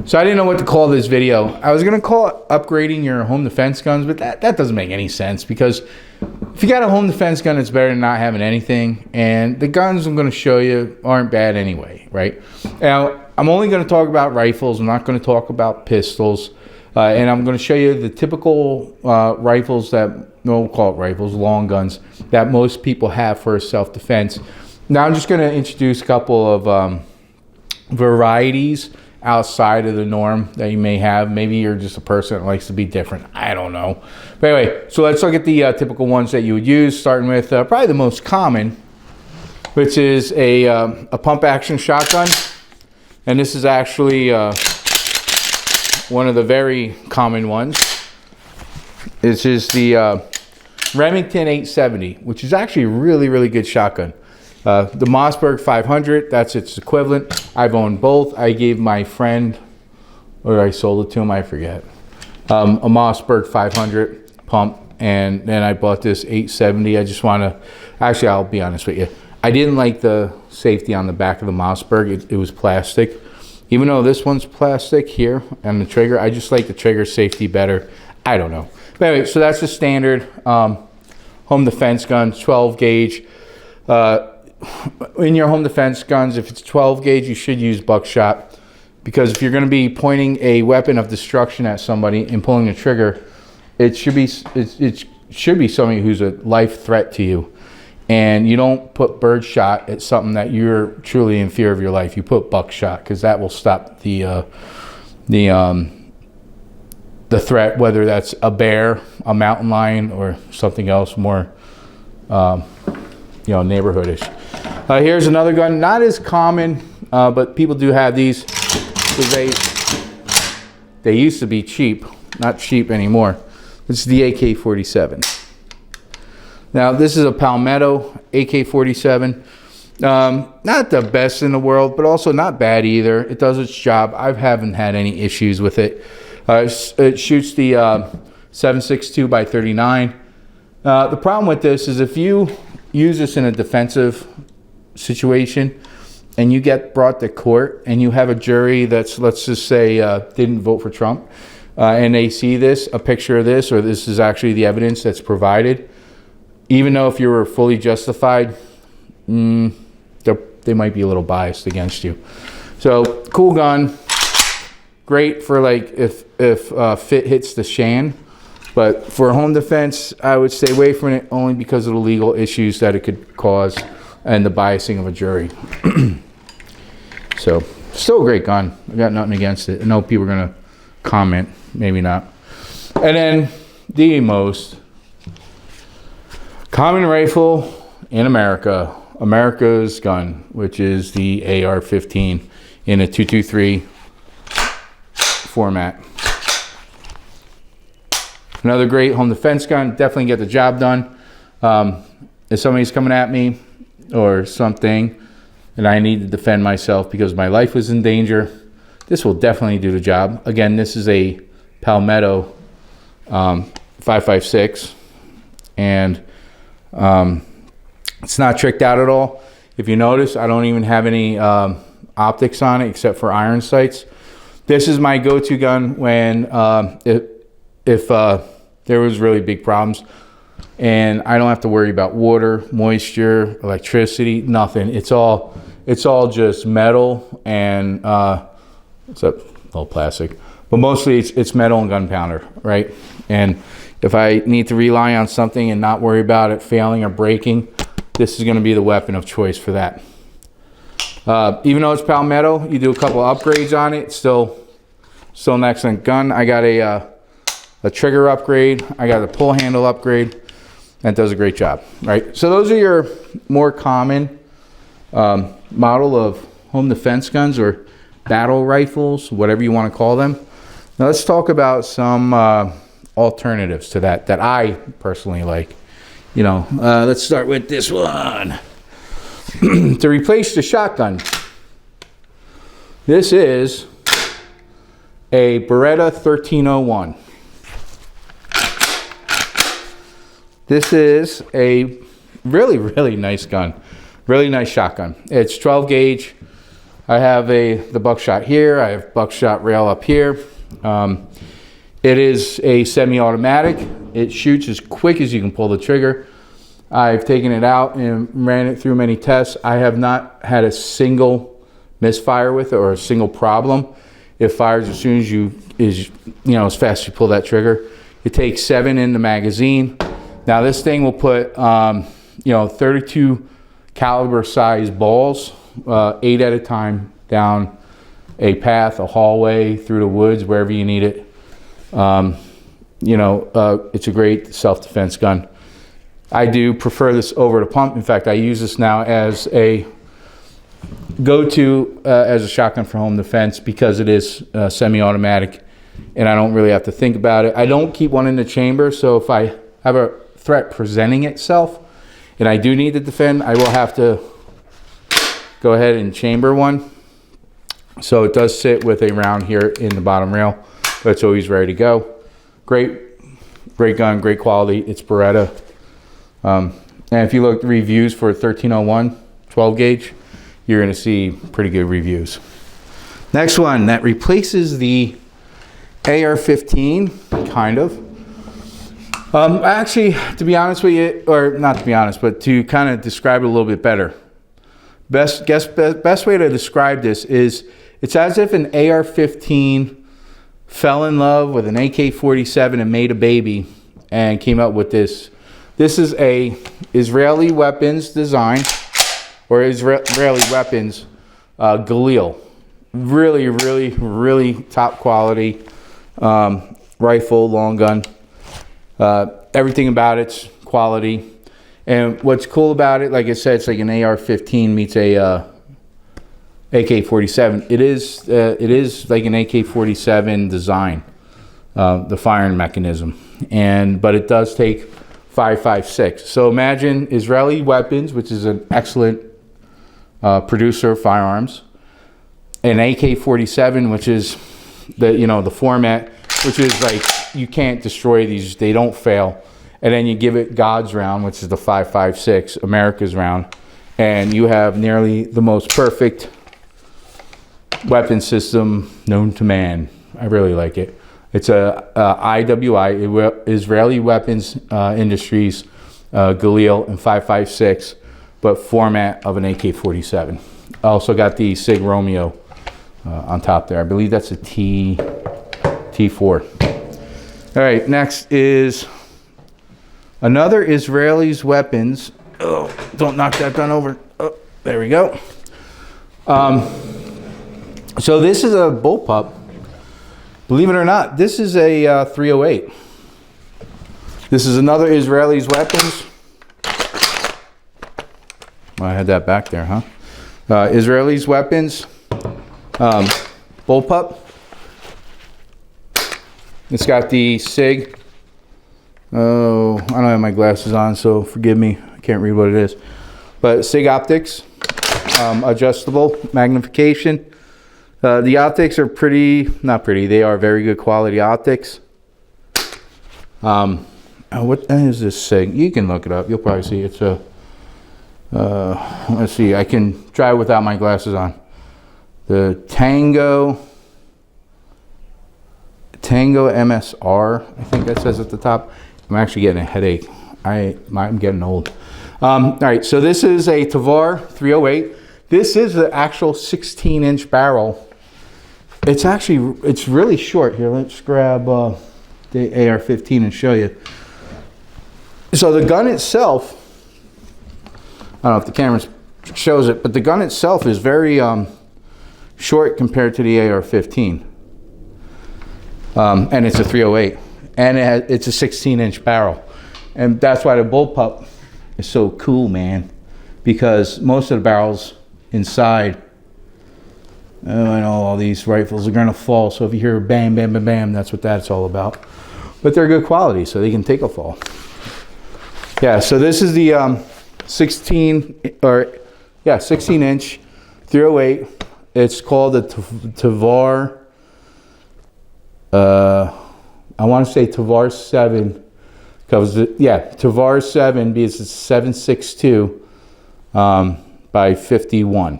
So I didn't know what to call this video. I was gonna call it upgrading your home defense guns, but that doesn't make any sense, because if you got a home defense gun, it's better than not having anything. And the guns I'm gonna show you aren't bad anyway, right? Now, I'm only gonna talk about rifles. I'm not gonna talk about pistols. And I'm gonna show you the typical rifles we'll call it rifles, long guns, that most people have for self-defense. Now I'm just gonna introduce a couple of varieties outside of the norm that you may have. Maybe you're just a person that likes to be different. I don't know. But anyway, so let's look at the typical ones that you would use, starting with probably the most common, which is a pump action shotgun. And this is actually one of the very common ones. This is the Remington 870, which is actually a really, really good shotgun. The Mossberg 500, that's its equivalent. I've owned both. I gave my friend, or I sold it to him, I forget, a Mossberg 500 pump, and then I bought this 870. I just want to, actually, I'll be honest with you, I didn't like the safety on the back of the Mossberg. It was plastic. Even though this one's plastic here on the trigger, I just like the trigger safety better. I don't know. But anyway, so that's the standard home defense gun, 12 gauge. In your home defense guns, if it's 12 gauge, you should use buckshot, because if you're going to be pointing a weapon of destruction at somebody and pulling the trigger, it should be somebody who's a life threat to you. And you don't put birdshot at something that you're truly in fear of your life. You put buckshot, because that will stop the threat, whether that's a bear, a mountain lion, or something else more neighborhoodish. Here's another gun, not as common, but people do have these, because they used to be cheap, not cheap anymore. It's the AK-47. Now, this is a Palmetto AK-47. Not the best in the world, but also not bad either. It does its job. I haven't had any issues with it. It shoots the 7.62 by 39. The problem with this is if you use this in a defensive situation and you get brought to court and you have a jury that's, let's just say, didn't vote for Trump, and they see this, a picture of this, or this is actually the evidence that's provided, even though if you were fully justified, they might be a little biased against you. So, cool gun, great for like if fit hits the shan. But for home defense, I would stay away from it, only because of the legal issues that it could cause and the biasing of a jury. So, still a great gun. I got nothing against it. I know people are going to comment, maybe not. And then the most common rifle in America, America's gun, which is the AR-15 in a .223 format. Another great home defense gun, definitely get the job done. If somebody's coming at me or something and I need to defend myself because my life was in danger, this will definitely do the job. Again, this is a Palmetto 5.56, and it's not tricked out at all. If you notice, I don't even have any optics on it except for iron sights. This is my go-to gun when if there was really big problems and I don't have to worry about water, moisture, electricity, nothing. It's all just metal and it's a little plastic, but mostly it's metal and gunpowder, right? And if I need to rely on something and not worry about it failing or breaking, this is going to be the weapon of choice for that. Even though it's Palmetto, you do a couple upgrades on it, still an excellent gun. I got a trigger upgrade. I got a pull handle upgrade. That does a great job, right? So those are your more common model of home defense guns or battle rifles, whatever you want to call them. Now let's talk about some alternatives to that I personally like. Let's start with this one. To replace the shotgun, this is a Beretta 1301. This is a really, really nice gun. Really nice shotgun. It's 12 gauge. I have the buckshot here. I have buckshot rail up here. It is a semi-automatic. It shoots as quick as you can pull the trigger. I've taken it out and ran it through many tests. I have not had a single misfire with it or a single problem. It fires as soon as as fast as you pull that trigger. It takes 7 in the magazine. Now this thing will put 32 caliber size balls, 8 at a time, down a path, a hallway, through the woods, wherever you need it. It's a great self-defense gun. I do prefer this over the pump. In fact, I use this now as a go-to as a shotgun for home defense because it is semi-automatic and I don't really have to think about it. I don't keep one in the chamber, so if I have a threat presenting itself and I do need to defend, I will have to go ahead and chamber one. So it does sit with a round here in the bottom rail, but it's always ready to go. Great gun, great quality. It's Beretta. And if you look at reviews for 1301 12 gauge, you're going to see pretty good reviews. Next one that replaces the AR-15, kind of. Actually, to be honest with you, or not to be honest, but to kind of describe it a little bit better. Best way to describe this is it's as if an AR-15 fell in love with an AK-47 and made a baby and came up with this. This is a Israeli weapons design, or Israeli weapons Galil. Really top quality rifle, long gun. Everything about it's quality. And what's cool about it, like I said, it's like an AR-15 meets a AK-47. It is like an AK-47 design, the firing mechanism, but it does take 5.56. So imagine Israeli weapons, which is an excellent producer of firearms, an AK-47, which is the format, which is like you can't destroy these; they don't fail. And then you give it God's round, which is the 5.56, America's round, and you have nearly the most perfect weapon system known to man. I really like it. It's a IWI, Israeli Weapons Industries, Galil in 5.56, but format of an AK-47. I also got the Sig Romeo on top there. I believe that's a T4. All right, next is another Israeli's weapons. Oh, don't knock that gun over. Oh, there we go. So this is a bullpup. Believe it or not, this is a 308. This is another Israeli's weapons. Well, I had that back there, huh? Israeli's weapons bullpup. It's got the Sig. Oh, I don't have my glasses on, so forgive me. I can't read what it is. But Sig optics, adjustable magnification. The optics are not pretty. They are very good quality optics. What is this Sig? You can look it up. You'll probably see it's a. Let's see. I can try it without my glasses on. The Tango MSR. I think that says at the top. I'm actually getting a headache. I'm getting old. All right. So this is a Tavor 308. This is the actual 16-inch barrel. It's really short. Here, let's grab the AR-15 and show you. So the gun itself, I don't know if the camera shows it, but the gun itself is very short compared to the AR-15. And it's a 308. And it's a 16-inch barrel. And that's why the bullpup is so cool, man. Because most of the barrels inside, I know all these rifles are going to fall. So if you hear bam, bam, bam, bam, that's what that's all about. But they're good quality, so they can take a fall. Yeah, so this is the 16-inch 308. It's called the Tavor. I want to say Tavor 7. Tavor 7 because it's 7.62 by 51.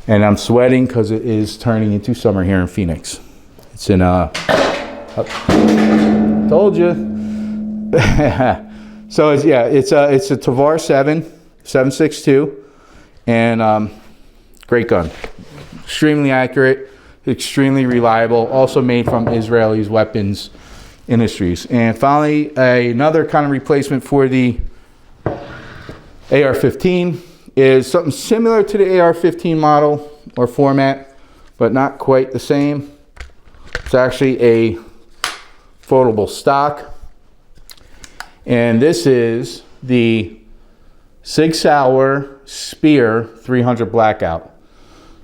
And I'm sweating because it is turning into summer here in Phoenix. It's in told you. So it's a Tavor 7.62, and great gun, extremely accurate, extremely reliable. Also made from Israeli's weapons industries. And finally, another kind of replacement for the AR-15 is something similar to the AR-15 model or format, but not quite the same. It's actually a foldable stock, and this is the Sig Sauer SPEAR 300 Blackout.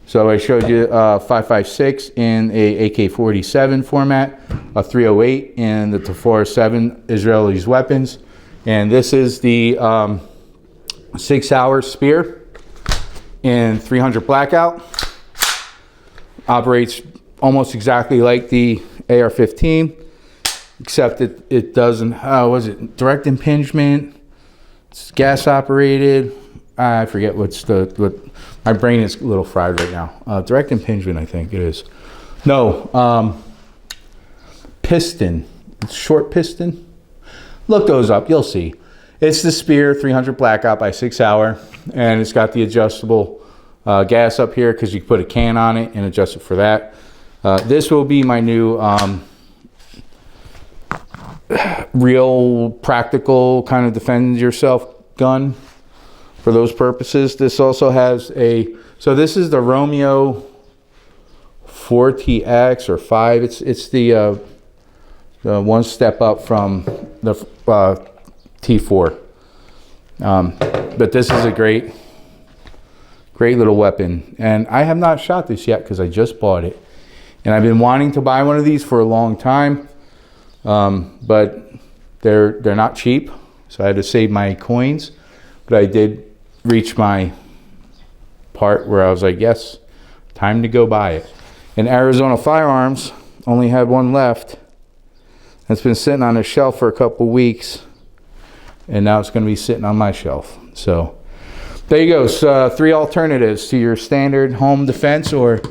So I showed you 5.56 in a AK-47 format, a 308 in the Tavor 7 Israeli's weapons, and this is the Sig Sauer SPEAR in 300 Blackout. Operates almost exactly like the AR-15, except it doesn't, was it direct impingement? It's gas operated. I forget what my brain is a little fried right now. Direct impingement, I think it is. No, piston, short piston. Look those up, you'll see. It's the SPEAR 300 Blackout by Sig Sauer, and it's got the adjustable gas up here because you can put a can on it and adjust it for that. This will be my new real practical kind of defend yourself gun for those purposes. This also has so this is the Romeo 4TX or 5. It's the one step up from the T4. But this is a great little weapon, and I have not shot this yet because I just bought it, and I've been wanting to buy one of these for a long time, but they're not cheap, so I had to save my coins. But I did reach my part where I was like, yes, time to go buy it. And Arizona Firearms only had one left. It's been sitting on a shelf for a couple weeks, and now it's going to be sitting on my shelf. So there you go. So 3 alternatives to your standard home defense or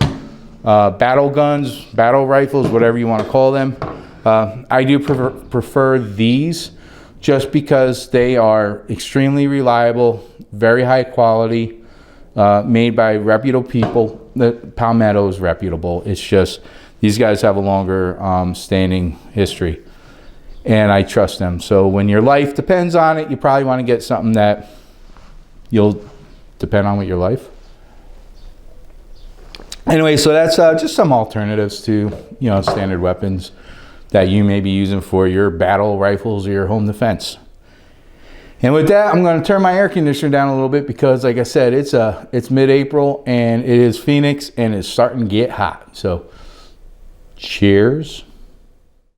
battle guns, battle rifles, whatever you want to call them. I do prefer these just because they are extremely reliable, very high quality, made by reputable people. The Palmetto is reputable. It's just these guys have a longer standing history, and I trust them. So when your life depends on it, you probably want to get something that you'll depend on with your life. Anyway, so that's just some alternatives to standard weapons that you may be using for your battle rifles or your home defense. And with that, I'm going to turn my air conditioner down a little bit because, like I said, it's mid-April and it is Phoenix and it's starting to get hot. So, cheers.